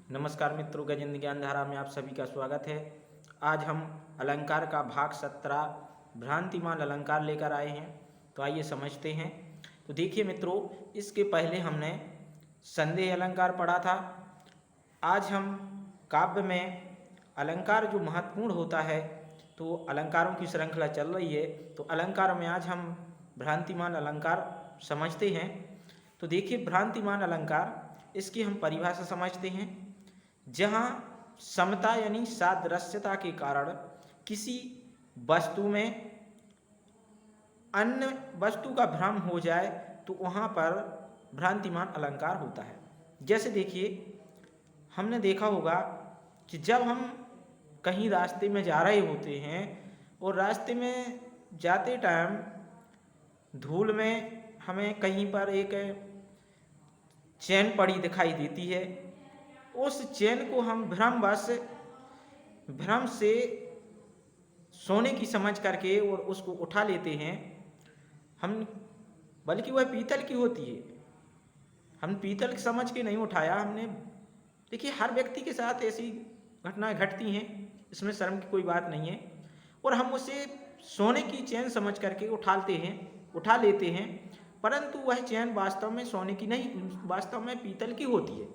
नमस्कार मित्रों, गजेंद्र ज्ञान धारा में आप सभी का स्वागत है। आज हम अलंकार का भाग 17 भ्रांतिमान अलंकार लेकर आए हैं। तो आइए समझते हैं। तो देखिए मित्रों, इसके पहले हमने संदेह अलंकार पढ़ा था। आज हम काव्य में अलंकार जो महत्वपूर्ण होता है, तो अलंकारों की श्रृंखला चल रही है। तो अलंकार में आज हम भ्रांतिमान अलंकार समझते हैं। तो देखिए, भ्रांतिमान अलंकार, इसकी हम परिभाषा समझते हैं। जहाँ समता यानी सादृश्यता के कारण किसी वस्तु में अन्य वस्तु का भ्रम हो जाए, तो वहाँ पर भ्रांतिमान अलंकार होता है। जैसे देखिए, हमने देखा होगा कि जब हम कहीं रास्ते में जा रहे होते हैं और रास्ते में जाते टाइम धूल में हमें कहीं पर एक चैन पड़ी दिखाई देती है। उस चैन को हम भ्रम से सोने की समझ करके और उसको उठा लेते हैं हम, बल्कि वह पीतल की होती है। हम पीतल समझ के नहीं उठाया हमने। देखिए, हर व्यक्ति के साथ ऐसी घटनाएं घटती हैं, इसमें शर्म की कोई बात नहीं है। और हम उसे सोने की चैन समझ करके उठा लेते हैं, परंतु वह चैन वास्तव में सोने की नहीं, वास्तव में पीतल की होती है।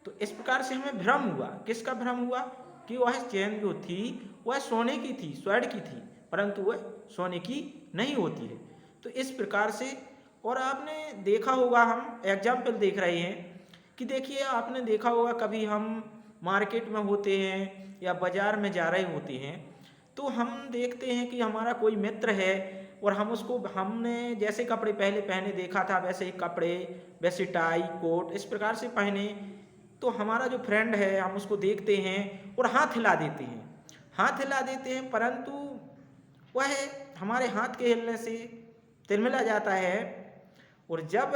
तो इस प्रकार से हमें भ्रम हुआ। किसका भ्रम हुआ? कि वह चैन जो थी वह सोने की थी, स्वर्ण की थी, परंतु वह सोने की नहीं होती है। तो इस प्रकार से, और आपने देखा होगा, हम एग्जाम्पल देख रहे हैं कि देखिए, आपने देखा होगा कभी हम मार्केट में होते हैं या बाजार में जा रहे होते हैं, तो हम देखते हैं कि हमारा कोई मित्र है और हमने जैसे कपड़े पहले पहने देखा था, वैसे ही कपड़े, वैसे टाई कोट इस प्रकार से पहने, तो हमारा जो फ्रेंड है, हम उसको देखते हैं और हाथ हिला देते हैं, परंतु वह हमारे हाथ के हिलने से तिलमिला जाता है। और जब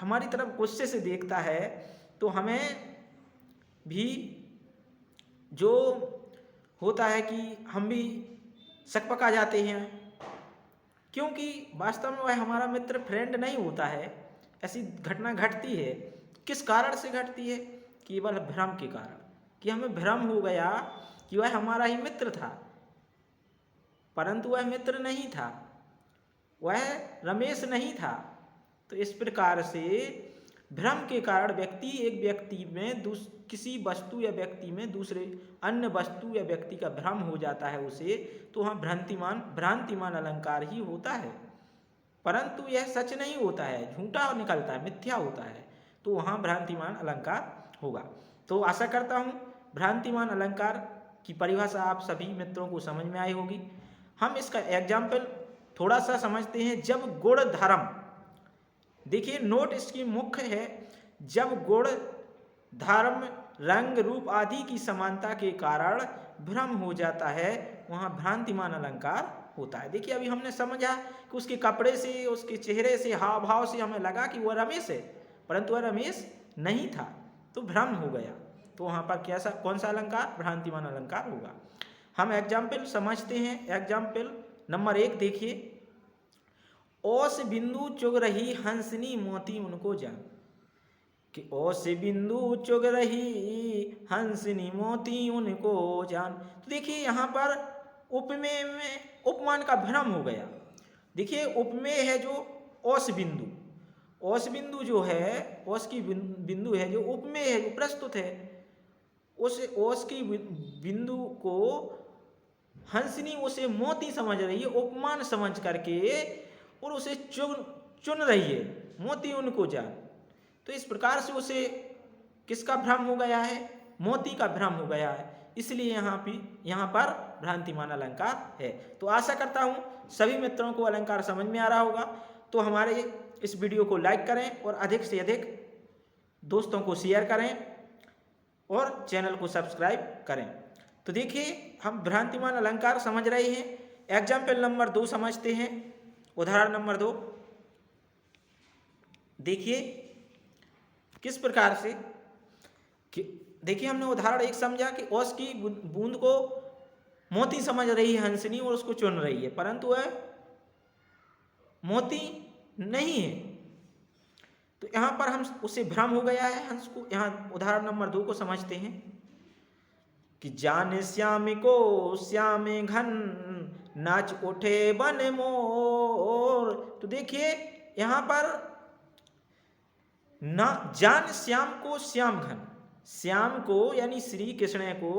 हमारी तरफ गुस्से से देखता है, तो हमें भी जो होता है कि हम भी सकपका जाते हैं, क्योंकि वास्तव में वह हमारा मित्र, फ्रेंड नहीं होता है। ऐसी घटना घटती है। किस कारण से घटती है? केवल भ्रम के कारण, कि हमें भ्रम हो गया कि वह हमारा ही मित्र था, परंतु वह मित्र नहीं था, वह रमेश नहीं था। तो इस प्रकार से भ्रम के कारण एक व्यक्ति में किसी वस्तु या व्यक्ति में दूसरे अन्य वस्तु या व्यक्ति का भ्रम हो जाता है उसे, तो वहाँ भ्रांतिमान अलंकार ही होता है। परंतु यह सच नहीं होता है, झूठा निकलता है, मिथ्या होता है, तो वहाँ भ्रांतिमान अलंकार होगा। तो आशा करता हूँ भ्रांतिमान अलंकार की परिभाषा आप सभी मित्रों को समझ में आई होगी। हम इसका एग्जाम्पल थोड़ा सा समझते हैं। जब गुण धर्म, देखिए नोट इसकी मुख्य है, जब गुण धर्म रंग रूप आदि की समानता के कारण भ्रम हो जाता है, वहाँ भ्रांतिमान अलंकार होता है। देखिए, अभी हमने समझा कि उसके कपड़े से, उसके चेहरे से, हाव भाव से हमें लगा कि वह रमेश है, परंतु वह रमेश नहीं था, तो भ्रम हो गया। तो वहाँ पर कौन सा अलंकार? भ्रांतिमान अलंकार होगा। हम एग्जाम्पल समझते हैं। एग्जाम्पल नंबर 1 देखिए, ओस बिंदु चुग रही हंसनी मोती उनको जान। कि ओस बिंदु चुग रही हंसनी मोती उनको जान। तो देखिए, यहाँ पर उपमेय में उपमान का भ्रम हो गया। देखिए, उपमेय है जो ओस बिंदु जो है, ओस की बिंदु है जो उपमेय है, जो प्रस्तुत है, उस ओस की बिंदु को हंसनी उसे मोती समझ रही है, उपमान समझ करके, और उसे चुन रही है, मोती उनको जान। तो इस प्रकार से उसे किसका भ्रम हो गया है? मोती का भ्रम हो गया है। इसलिए यहाँ पर भ्रांतिमान अलंकार है। तो आशा करता हूँ सभी मित्रों को अलंकार समझ में आ रहा होगा। तो हमारे इस वीडियो को लाइक करें और अधिक से अधिक दोस्तों को शेयर करें और चैनल को सब्सक्राइब करें। तो देखिए, हम भ्रांतिमान अलंकार समझ रहे हैं। एग्जाम्पल नंबर 2 समझते हैं। उदाहरण नंबर 2 देखिए किस प्रकार से, कि देखिए, हमने उदाहरण 1 समझा कि ओस की बूंद को मोती समझ रही है हंसनी और उसको चुन रही है, परंतु वह मोती नहीं है। तो यहाँ पर हम उसे भ्रम हो गया है हंस को। यहाँ उदाहरण नंबर 2 को समझते हैं कि जान श्याम को श्याम घन नाच उठे बन मोर। तो देखिए यहाँ पर ना जान श्याम को श्याम घन, श्याम को यानी श्री कृष्ण को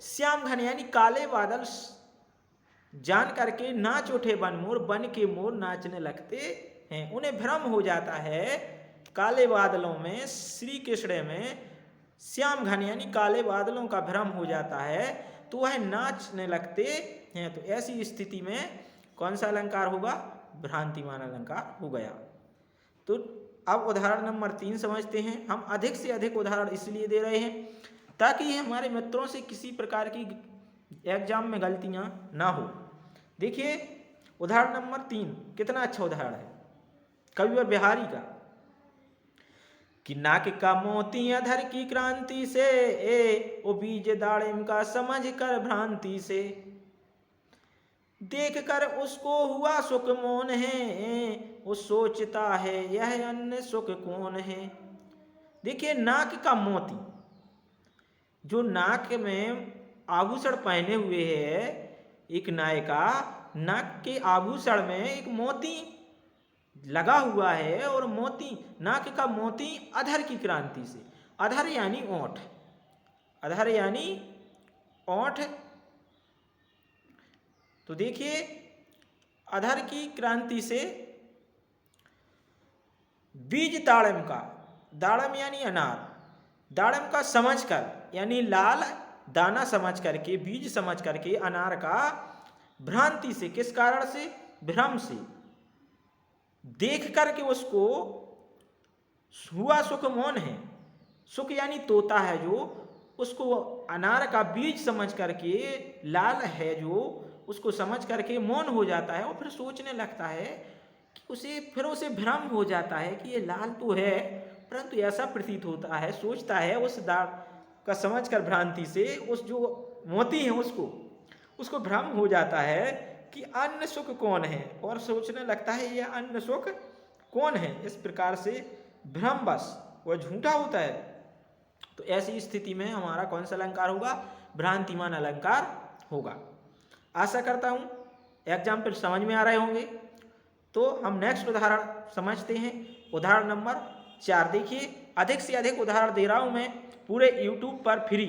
श्याम घन यानी काले बादल जान करके नाच उठे बन मोर, बन के मोर नाचने लगते हैं। उन्हें भ्रम हो जाता है काले बादलों में, श्री कृष्ण में श्याम घन यानी काले बादलों का भ्रम हो जाता है, तो वह नाचने लगते हैं। तो ऐसी स्थिति में कौन सा अलंकार होगा? भ्रांतिमान अलंकार हो गया। तो अब उदाहरण नंबर 3 समझते हैं। हम अधिक से अधिक उदाहरण इसलिए दे रहे हैं ताकि हमारे मित्रों से किसी प्रकार की एग्जाम में गलतियां ना हो। देखिए उदाहरण नंबर 3 कितना अच्छा उदाहरण है कविवर बिहारी का कि नाक का मोती अधर की क्रांति से ओ बीज दाड़िम का समझ कर भ्रांति से, देख कर उसको हुआ सुख मोन है, वो सोचता है यह अन्य सुख कौन है। देखिए नाक का मोती, जो नाक में आभूषण पहने हुए है एक नायिका, नाक के आभूषण में एक मोती लगा हुआ है और मोती, नाक का मोती अधर की क्रांति से, अधर यानी ओंठ, अधर यानी ओंठ। तो देखिए अधर की क्रांति से बीज दाड़म का, दाड़म यानी अनार, दाड़म का समझकर यानी लाल दाना समझ करके, बीज समझ करके अनार का भ्रांति से, किस कारण से? भ्रम से, देख करके उसको हुआ सुख मौन है, सुख यानी तोता है जो, उसको अनार का बीज समझ करके लाल है जो, उसको समझ करके मौन हो जाता है और फिर सोचने लगता है कि उसे भ्रम हो जाता है कि ये लाल तो है, परंतु ऐसा प्रतीत होता है, सोचता है उस दाड़ का समझकर भ्रांति से, उस जो मोती है उसको भ्रम हो जाता है कि अन्य सुख कौन है, और सोचने लगता है यह अन्य सुख कौन है। इस प्रकार से भ्रमवश वह झूठा होता है। तो ऐसी स्थिति में हमारा कौन सा अलंकार होगा? भ्रांतिमान अलंकार होगा। आशा करता हूं एग्जाम्पल समझ में आ रहे होंगे। तो हम नेक्स्ट उदाहरण समझते हैं, उदाहरण नंबर 4। देखिए अधिक से अधिक उदाहरण दे रहा हूं मैं पूरे यूट्यूब पर फ्री।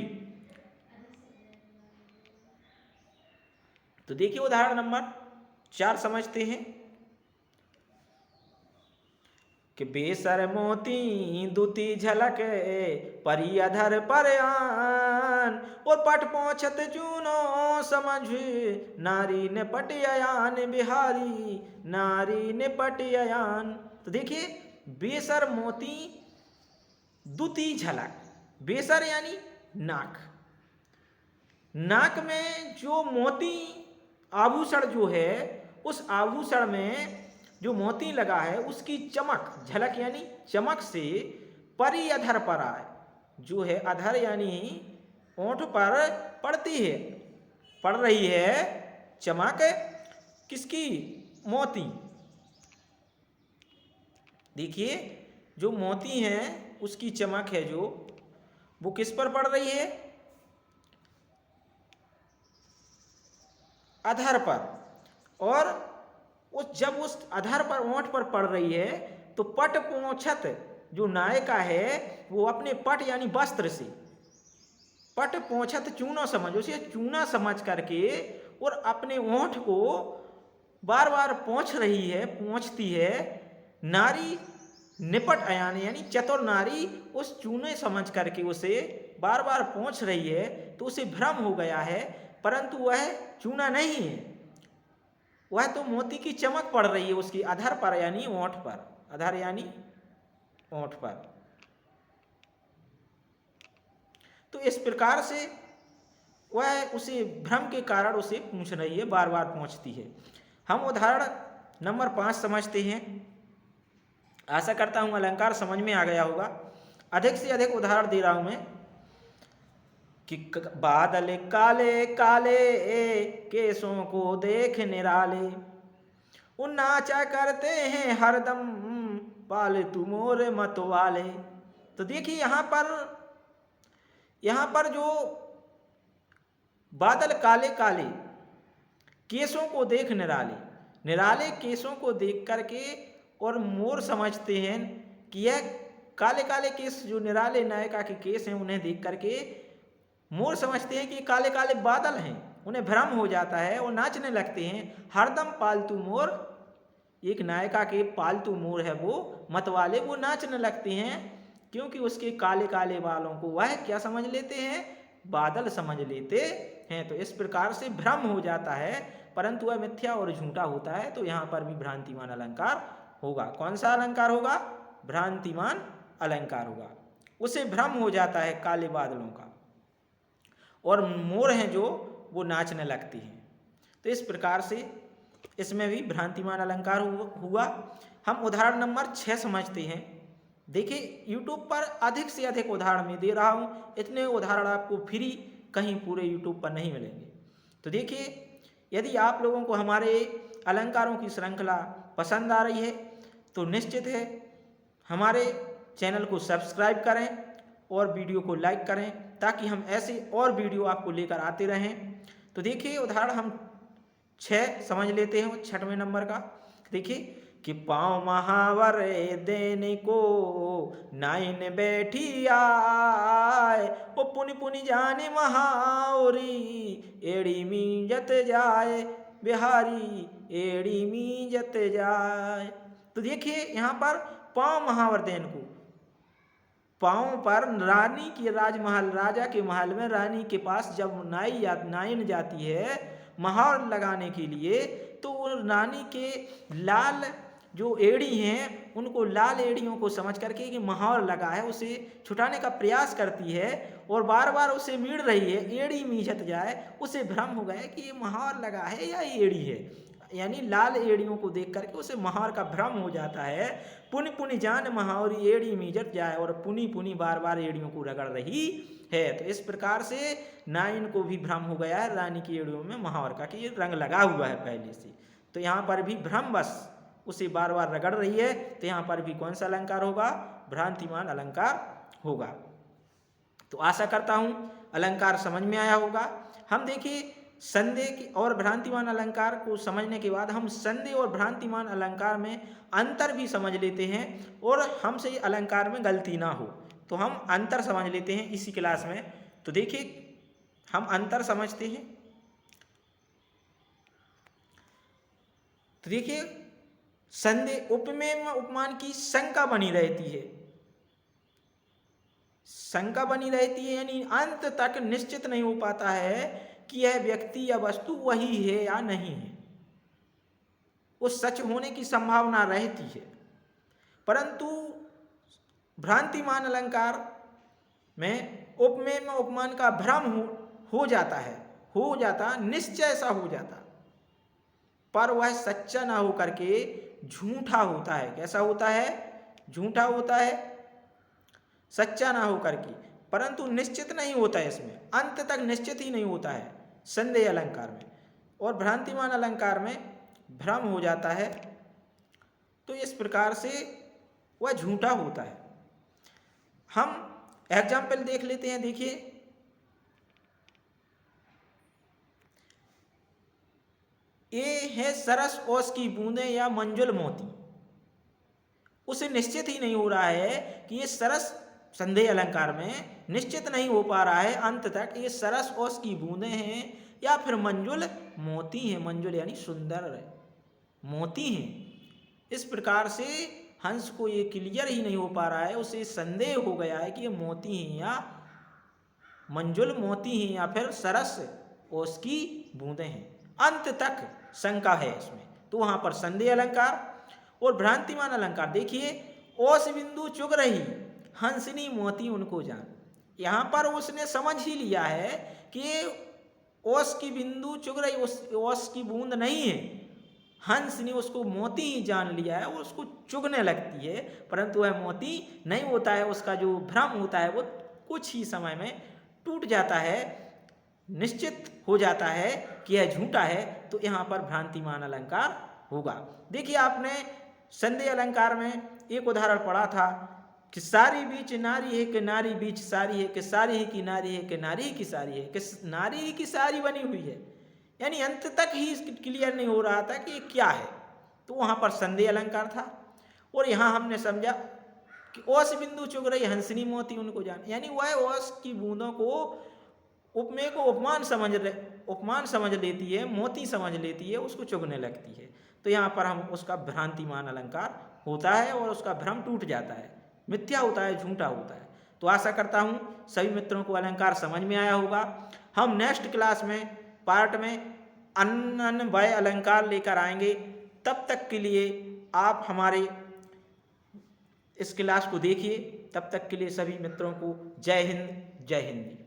तो देखिए उदाहरण नंबर 4 समझते हैं कि बेसर मोती दूती झलक परी अधर पर आन, और पट पहुंचत जूनो समझ नारी ने पटियान, बिहारी नारी ने पटियान। तो देखिए बेसर मोती दूती झलक, बेसर यानी नाक, नाक में जो मोती आभूषण जो है, उस आभूषण में जो मोती लगा है उसकी चमक, झलक यानी चमक से परी अधर पर आए, जो है अधर यानी ओंठ पर पड़ती है, पड़ रही है चमक, किसकी? मोती। देखिए जो मोती है उसकी चमक है जो, वो किस पर पड़ रही है? अधर पर। और जब उस अधर पर, ओंठ पर पड़ रही है, तो पट पोंछत जो नायिका है वो अपने पट यानी वस्त्र से, पट पोंछत चूना समझ, उसे चूना समझ करके और अपने ओंठ को बार बार पोंछ रही है, पोंछती है। नारी निपट अयान यानी चतुर नारी उस चूने समझ करके उसे बार बार पोंछ रही है, तो उसे भ्रम हो गया है, परंतु वह चूना नहीं है, वह तो मोती की चमक पड़ रही है उसकी अधर पर यानी ओंठ पर, अधर यानी ओंठ पर। तो इस प्रकार से वह उसे भ्रम के कारण उसे पूछ रही है, बार बार पूछती है। हम उदाहरण नंबर 5 समझते हैं। आशा करता हूं अलंकार समझ में आ गया होगा। अधिक से अधिक उदाहरण दे रहा हूं मैं कि बादल काले काले केसों को देख निराले, वो नाचा करते हैं हरदम पालतू मोर मतवाले। तो देखिए यहाँ पर जो बादल काले काले, केसों को देख निराले, निराले केसों को देख करके और मोर समझते हैं कि यह काले काले केस, जो निराले नायिका के केस हैं उन्हें देख करके मोर समझते हैं कि काले काले बादल हैं। उन्हें भ्रम हो जाता है और नाचने लगते हैं। हरदम पालतू मोर, एक नायिका के पालतू मोर है वो मतवाले, वो नाचने लगते हैं क्योंकि उसके काले काले बालों को वह क्या समझ लेते हैं, बादल समझ लेते हैं। तो इस प्रकार से भ्रम हो जाता है, परंतु वह मिथ्या और झूठा होता है। तो यहाँ पर भी भ्रांतिमान अलंकार होगा। कौन सा अलंकार होगा? भ्रांतिमान अलंकार होगा। उसे भ्रम हो जाता है काले बादलों का, और मोर हैं जो वो नाचने लगती हैं। तो इस प्रकार से इसमें भी भ्रांतिमान अलंकार हुआ। हम उदाहरण नंबर 6 समझते हैं। देखिए यूट्यूब पर अधिक से अधिक उदाहरण मैं दे रहा हूँ, इतने उदाहरण आपको फ्री कहीं पूरे यूट्यूब पर नहीं मिलेंगे। तो देखिए, यदि आप लोगों को हमारे अलंकारों की श्रृंखला पसंद आ रही है तो निश्चित है हमारे चैनल को सब्सक्राइब करें और वीडियो को लाइक करें, ताकि हम ऐसे और वीडियो आपको लेकर आते रहें। तो देखिए उदाहरण हम 6 समझ लेते हैं, 6वें नंबर का। देखिए कि पाँव महावर देने को नाइन बैठी आए, ओ पुनि पुनि जाने महावरी एड़ी मीजत जाए, बिहारी एड़ी मीजत जाए। तो देखिए यहाँ पर पाँव महावर देन को, पाँव पर रानी के राजमहल, राजा के महल में रानी के पास जब नाइन जाती है महावर लगाने के लिए, तो रानी के लाल जो एड़ी हैं उनको, लाल एड़ियों को समझ करके कि महावर लगा है, उसे छुटाने का प्रयास करती है और बार बार उसे मीड़ रही है, एड़ी मीझत जाए। उसे भ्रम हो गया कि ये महावर लगा है या एड़ी है, यानी लाल एड़ियों को देख करके उसे महावर का भ्रम हो जाता है। पुनि पुनि जान महावरी एड़ी मीजत जाए, और पुनि पुनि बार बार एड़ियों को रगड़ रही है। तो इस प्रकार से नाइन को भी भ्रम हो गया है रानी की एड़ियों में महावर का कि ये रंग लगा हुआ है पहले से। तो यहाँ पर भी भ्रम बस उसे बार बार रगड़ रही है। तो यहाँ पर भी कौन सा अलंकार होगा? भ्रांतिमान अलंकार होगा। तो आशा करता हूँ अलंकार समझ में आया होगा। हम देखिए संदेह और भ्रांतिमान अलंकार को समझने के बाद हम संदेह और भ्रांतिमान अलंकार में अंतर भी समझ लेते हैं, और हमसे अलंकार में गलती ना हो तो हम अंतर समझ लेते हैं इसी क्लास में। तो देखिए हम अंतर समझते हैं। तो देखिए संदेह, उपमेय में उपमान की शंका बनी रहती है, शंका बनी रहती है, यानी अंत तक निश्चित नहीं हो पाता है कि यह व्यक्ति या वस्तु वही है या नहीं है। उस सच होने की संभावना रहती है, परंतु भ्रांतिमान अलंकार में उपमेय में उपमान का भ्रम हो जाता है, हो जाता निश्चय सा हो जाता, पर वह सच्चा ना हो करके झूठा होता है। कैसा होता है? झूठा होता है, सच्चा ना हो करके, परंतु निश्चित नहीं होता है, इसमें अंत तक निश्चित ही नहीं होता है संदेह अलंकार में। और भ्रांतिमान अलंकार में भ्रम हो जाता है, तो इस प्रकार से वह झूठा होता है। हम एग्जाम्पल देख लेते हैं। देखिए ये है सरस ओस की बूंदे या मंजुल मोती। उसे निश्चित ही नहीं हो रहा है कि ये सरस, संदेह अलंकार में निश्चित नहीं हो पा रहा है अंत तक ये सरस ओस की बूंदे हैं या फिर मंजुल मोती हैं। मंजुल यानी सुंदर मोती हैं। इस प्रकार से हंस को ये क्लियर ही नहीं हो पा रहा है, उसे संदेह हो गया है कि ये मोती हैं या मंजुल मोती हैं या फिर सरस ओस की बूंदे हैं। अंत तक शंका है इसमें, तो वहां पर संदेह अलंकार। और भ्रांतिमान अलंकार देखिए, ओस बिंदु चुग रही हंसनी मोती उनको जान। यहाँ पर उसने समझ ही लिया है कि ओस की बिंदु चुग रही, ओस की बूंद नहीं है, हंस ने उसको मोती ही जान लिया है, वो उसको चुगने लगती है, परंतु वह मोती नहीं होता है। उसका जो भ्रम होता है वो कुछ ही समय में टूट जाता है, निश्चित हो जाता है कि यह झूठा है। तो यहाँ पर भ्रांतिमान अलंकार होगा। देखिए आपने संदेह अलंकार में एक उदाहरण पढ़ा था कि सारी बीच नारी है कि नारी बीच सारी है, कि सारी ही की नारी है कि नारी ही की सारी है, कि नारी ही की सारी बनी हुई है। यानी अंत तक ही क्लियर नहीं हो रहा था कि ये क्या है। तो वहाँ पर संदेह अलंकार था। और यहाँ हमने समझा कि ओस बिंदु चुग रही हंसनी मोती उनको जान, यानी वह ओस की बूंदों को उपमेय को उपमान समझ लेती है, मोती समझ लेती है, उसको चुगने लगती है। तो यहाँ पर हम उसका भ्रांतिमान अलंकार होता है और उसका भ्रम टूट जाता है, मिथ्या होता है, झूठा होता है। तो आशा करता हूँ सभी मित्रों को अलंकार समझ में आया होगा। हम नेक्स्ट क्लास में पार्ट में अन्वय अलंकार लेकर आएंगे। तब तक के लिए आप हमारे इस क्लास को देखिए। तब तक के लिए सभी मित्रों को जय हिंद, जय हिंद।